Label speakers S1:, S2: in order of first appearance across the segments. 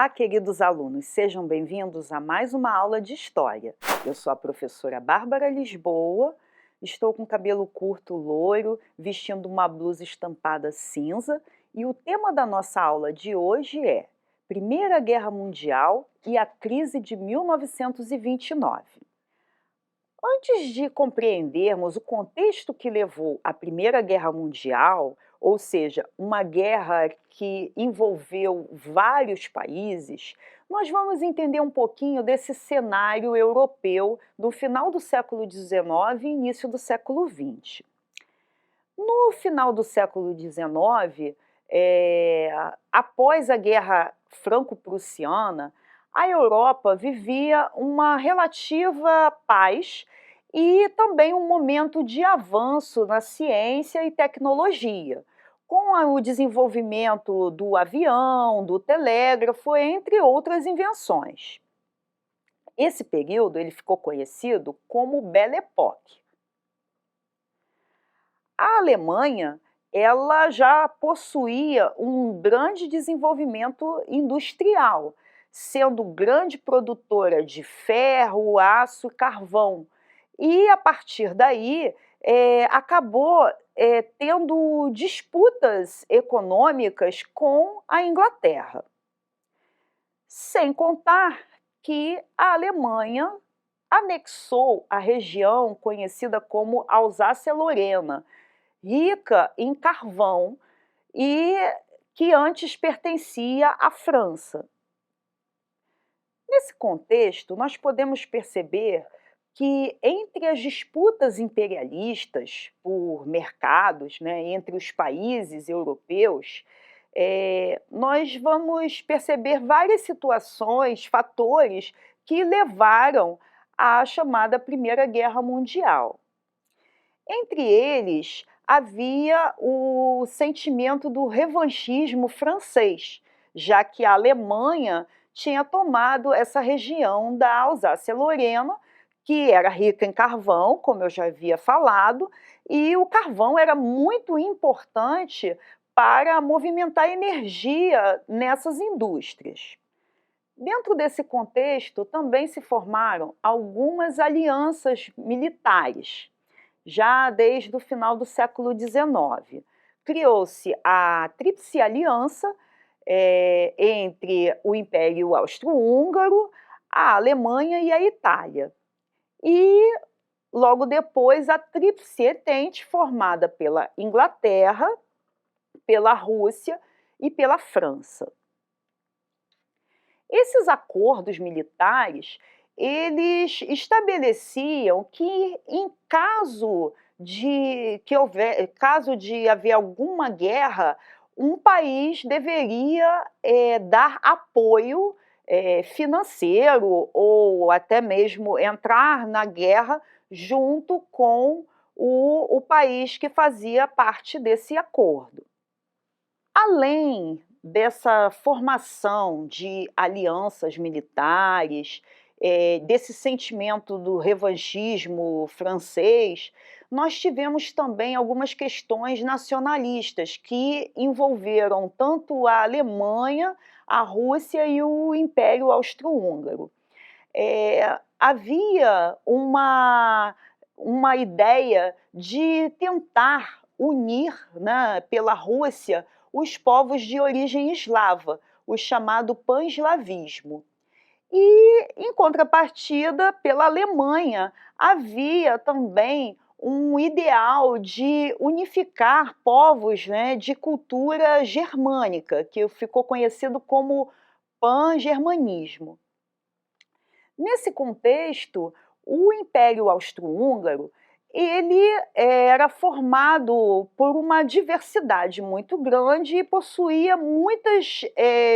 S1: Olá, queridos alunos, sejam bem-vindos a mais uma aula de História. Eu sou a professora Bárbara Lisboa, estou com cabelo curto loiro, vestindo uma blusa estampada cinza e o tema da nossa aula de hoje é Primeira Guerra Mundial e a crise de 1929. Antes de compreendermos o contexto que levou à Primeira Guerra Mundial, ou seja, uma guerra que envolveu vários países, nós vamos entender um pouquinho desse cenário europeu do final do século XIX e início do século XX. No final do século XIX, após a Guerra Franco-Prussiana, a Europa vivia uma relativa paz e também um momento de avanço na ciência e tecnologia, com o desenvolvimento do avião, do telégrafo, entre outras invenções. Esse período ele ficou conhecido como Belle Époque. A Alemanha, ela já possuía um grande desenvolvimento industrial, sendo grande produtora de ferro, aço e carvão. E, a partir daí, acabou tendo disputas econômicas com a Inglaterra. Sem contar que a Alemanha anexou a região conhecida como Alsácia-Lorena, rica em carvão e que antes pertencia à França. Nesse contexto, nós podemos perceber que entre as disputas imperialistas por mercados, né, entre os países europeus, nós vamos perceber várias situações, fatores que levaram à chamada Primeira Guerra Mundial. Entre eles, havia o sentimento do revanchismo francês, já que a Alemanha tinha tomado essa região da Alsácia-Lorena, que era rica em carvão, como eu já havia falado, e o carvão era muito importante para movimentar energia nessas indústrias. Dentro desse contexto, também se formaram algumas alianças militares. Já desde o final do século XIX. Criou-se a Tríplice Aliança entre o Império Austro-Húngaro, a Alemanha e a Itália. E, logo depois, a Tríplice Entente, formada pela Inglaterra, pela Rússia e pela França. Esses acordos militares eles estabeleciam que, em caso de haver alguma guerra, um país deveria dar apoio financeiro ou até mesmo entrar na guerra junto com o país que fazia parte desse acordo. Além dessa formação de alianças militares, desse sentimento do revanchismo francês, nós tivemos também algumas questões nacionalistas que envolveram tanto a Alemanha, a Rússia e o Império Austro-Húngaro. Havia uma ideia de tentar unir, né, pela Rússia os povos de origem eslava, o chamado pan-eslavismo. E, em contrapartida, pela Alemanha, havia também um ideal de unificar povos, né, de cultura germânica, que ficou conhecido como pan-germanismo. Nesse contexto, o Império Austro-Húngaro ele era formado por uma diversidade muito grande e possuía muitas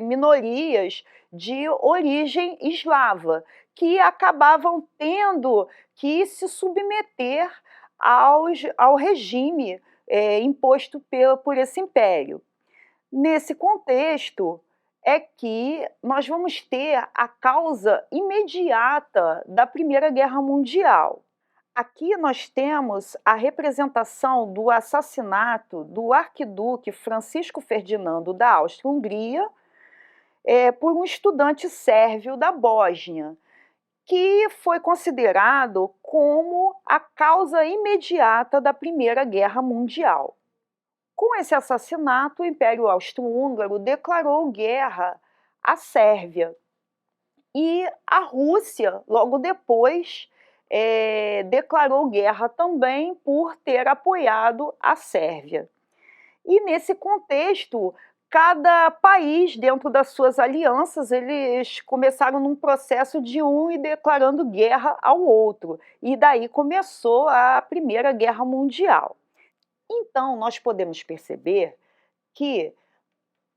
S1: minorias de origem eslava, que acabavam tendo que se submeter ao regime imposto por esse império. Nesse contexto, é que nós vamos ter a causa imediata da Primeira Guerra Mundial. Aqui nós temos a representação do assassinato do arquiduque Francisco Ferdinando da Áustria-Hungria, por um estudante sérvio da Bósnia, que foi considerado como a causa imediata da Primeira Guerra Mundial. Com esse assassinato, o Império Austro-Húngaro declarou guerra à Sérvia. E a Rússia, logo depois, declarou guerra também por ter apoiado a Sérvia. E nesse contexto, cada país, dentro das suas alianças, eles começaram num processo de um ir declarando guerra ao outro. E daí começou a Primeira Guerra Mundial. Então, nós podemos perceber que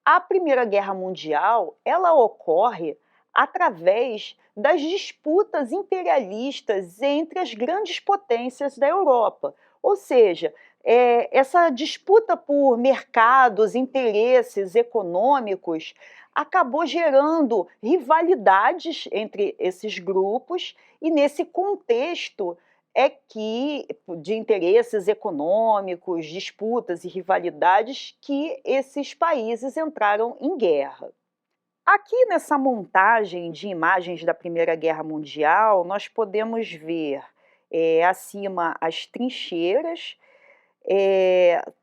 S1: a Primeira Guerra Mundial, ela ocorre através das disputas imperialistas entre as grandes potências da Europa. Ou seja, essa disputa por mercados, interesses econômicos, acabou gerando rivalidades entre esses grupos, e nesse contexto é que, de interesses econômicos, disputas e rivalidades, que esses países entraram em guerra. Aqui nessa montagem de imagens da Primeira Guerra Mundial, nós podemos ver acima as trincheiras,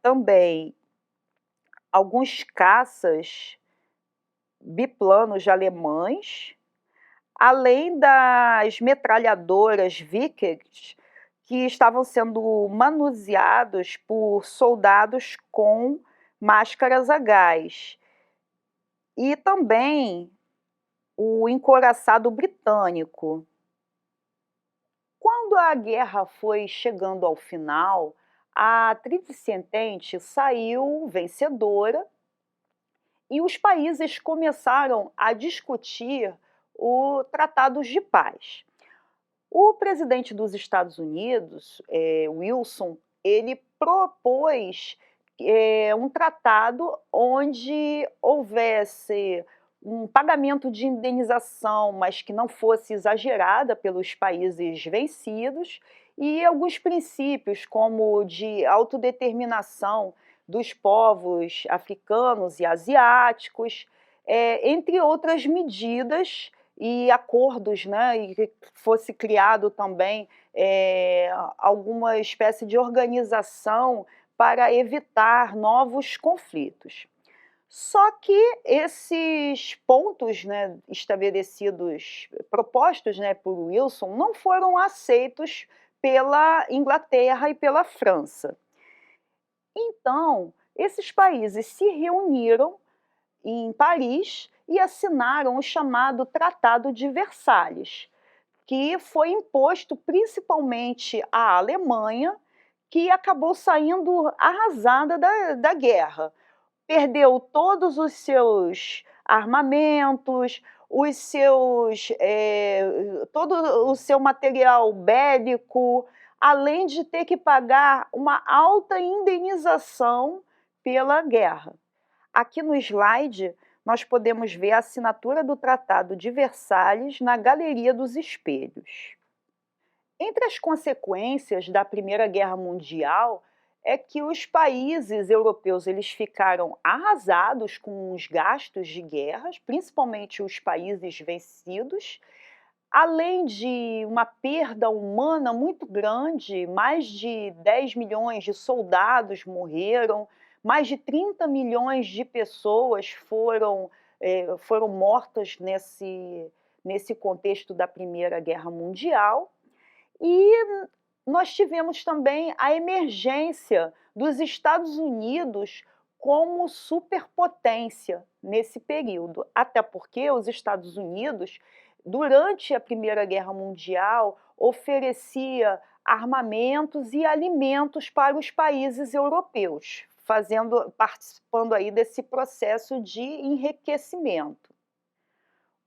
S1: também alguns caças biplanos alemães, além das metralhadoras Vickers, que estavam sendo manuseados por soldados com máscaras a gás. E também o encouraçado britânico. Quando a guerra foi chegando ao final, a Tríplice Entente saiu vencedora e os países começaram a discutir o Tratados de Paz. O presidente dos Estados Unidos, Wilson, ele propôs um tratado onde houvesse um pagamento de indenização, mas que não fosse exagerada pelos países vencidos, e alguns princípios, como o de autodeterminação dos povos africanos e asiáticos, entre outras medidas e acordos, né, e que fosse criado também alguma espécie de organização para evitar novos conflitos. Só que esses pontos, né, estabelecidos, propostos, né, por Wilson, não foram aceitos pela Inglaterra e pela França. Então, esses países se reuniram em Paris e assinaram o chamado Tratado de Versalhes, que foi imposto principalmente à Alemanha, que acabou saindo arrasada da guerra. Perdeu todos os seus armamentos, todo o seu material bélico, além de ter que pagar uma alta indenização pela guerra. Aqui no slide, nós podemos ver a assinatura do Tratado de Versalhes na Galeria dos Espelhos. Entre as consequências da Primeira Guerra Mundial é que os países europeus eles ficaram arrasados com os gastos de guerras, principalmente os países vencidos, além de uma perda humana muito grande. Mais de 10 milhões de soldados morreram, mais de 30 milhões de pessoas foram mortas nesse contexto da Primeira Guerra Mundial. E nós tivemos também a emergência dos Estados Unidos como superpotência nesse período, até porque os Estados Unidos, durante a Primeira Guerra Mundial, oferecia armamentos e alimentos para os países europeus, participando aí desse processo de enriquecimento.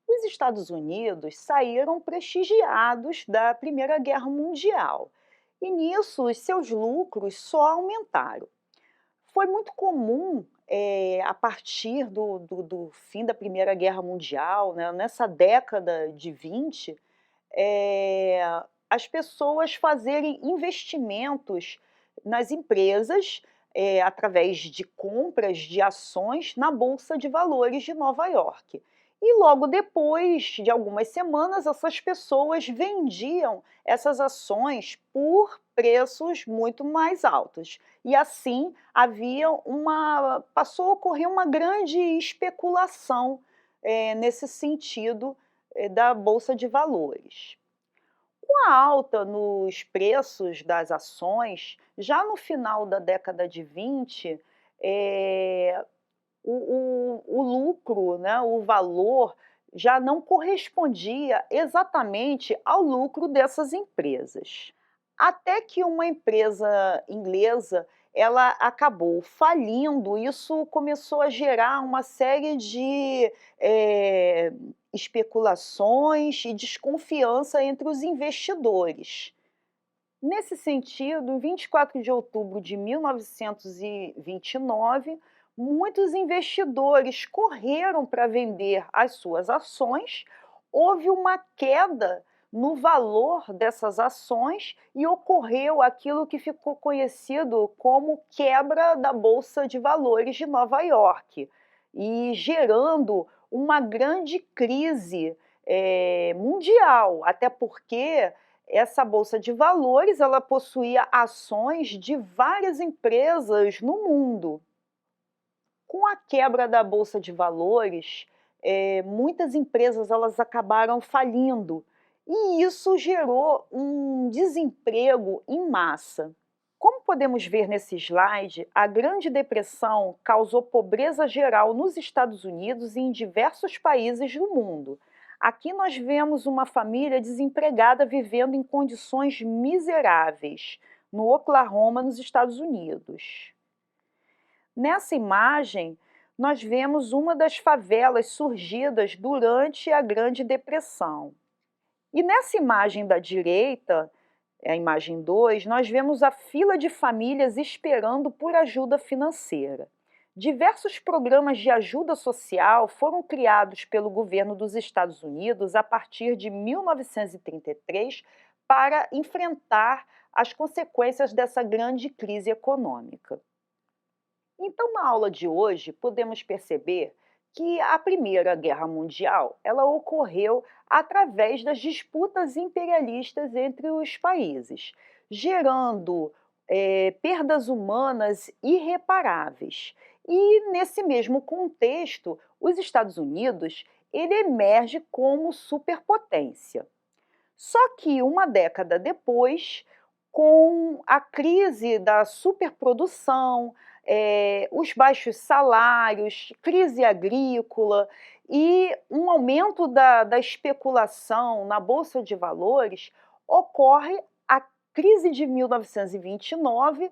S1: Os Estados Unidos saíram prestigiados da Primeira Guerra Mundial e nisso os seus lucros só aumentaram. Foi muito comum, a partir do fim da Primeira Guerra Mundial, né, nessa década de 20, as pessoas fazerem investimentos nas empresas através de compras de ações na Bolsa de Valores de Nova York. E logo depois de algumas semanas, essas pessoas vendiam essas ações por preços muito mais altos. E assim passou a ocorrer uma grande especulação nesse sentido da Bolsa de Valores. Com a alta nos preços das ações, já no final da década de 20, eh, o lucro, né, o valor já não correspondia exatamente ao lucro dessas empresas. Até que uma empresa inglesa, ela acabou falindo, isso começou a gerar uma série de, especulações e desconfiança entre os investidores. Nesse sentido, em 24 de outubro de 1929, muitos investidores correram para vender as suas ações, houve uma queda no valor dessas ações e ocorreu aquilo que ficou conhecido como quebra da Bolsa de Valores de Nova York, e gerando uma grande crise mundial, até porque essa bolsa de valores, ela possuía ações de várias empresas no mundo. Com a quebra da bolsa de valores, muitas empresas elas acabaram falindo, e isso gerou um desemprego em massa. Como podemos ver nesse slide, a Grande Depressão causou pobreza geral nos Estados Unidos e em diversos países do mundo. Aqui nós vemos uma família desempregada vivendo em condições miseráveis, no Oklahoma, nos Estados Unidos. Nessa imagem, nós vemos uma das favelas surgidas durante a Grande Depressão. E nessa imagem da direita, a imagem 2, nós vemos a fila de famílias esperando por ajuda financeira. Diversos programas de ajuda social foram criados pelo governo dos Estados Unidos a partir de 1933 para enfrentar as consequências dessa grande crise econômica. Então, na aula de hoje, podemos perceber que a Primeira Guerra Mundial ela ocorreu através das disputas imperialistas entre os países, gerando perdas humanas irreparáveis. E, nesse mesmo contexto, os Estados Unidos ele emerge como superpotência. Só que uma década depois, com a crise da superprodução, os baixos salários, crise agrícola e um aumento da especulação na bolsa de valores, ocorre a crise de 1929,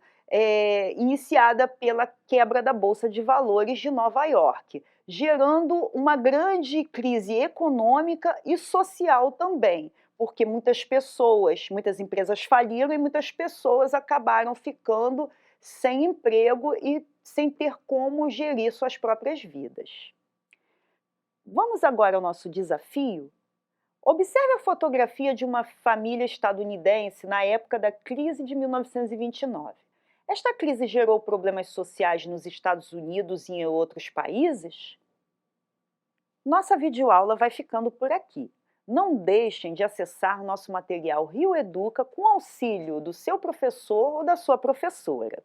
S1: iniciada pela quebra da bolsa de valores de Nova York, gerando uma grande crise econômica e social também, porque muitas empresas faliram e muitas pessoas acabaram ficando sem emprego e sem ter como gerir suas próprias vidas. Vamos agora ao nosso desafio? Observe a fotografia de uma família estadunidense na época da crise de 1929. Esta crise gerou problemas sociais nos Estados Unidos e em outros países? Nossa videoaula vai ficando por aqui. Não deixem de acessar nosso material Rio Educa com auxílio do seu professor ou da sua professora.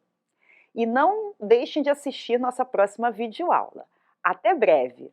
S1: E não deixem de assistir nossa próxima videoaula. Até breve!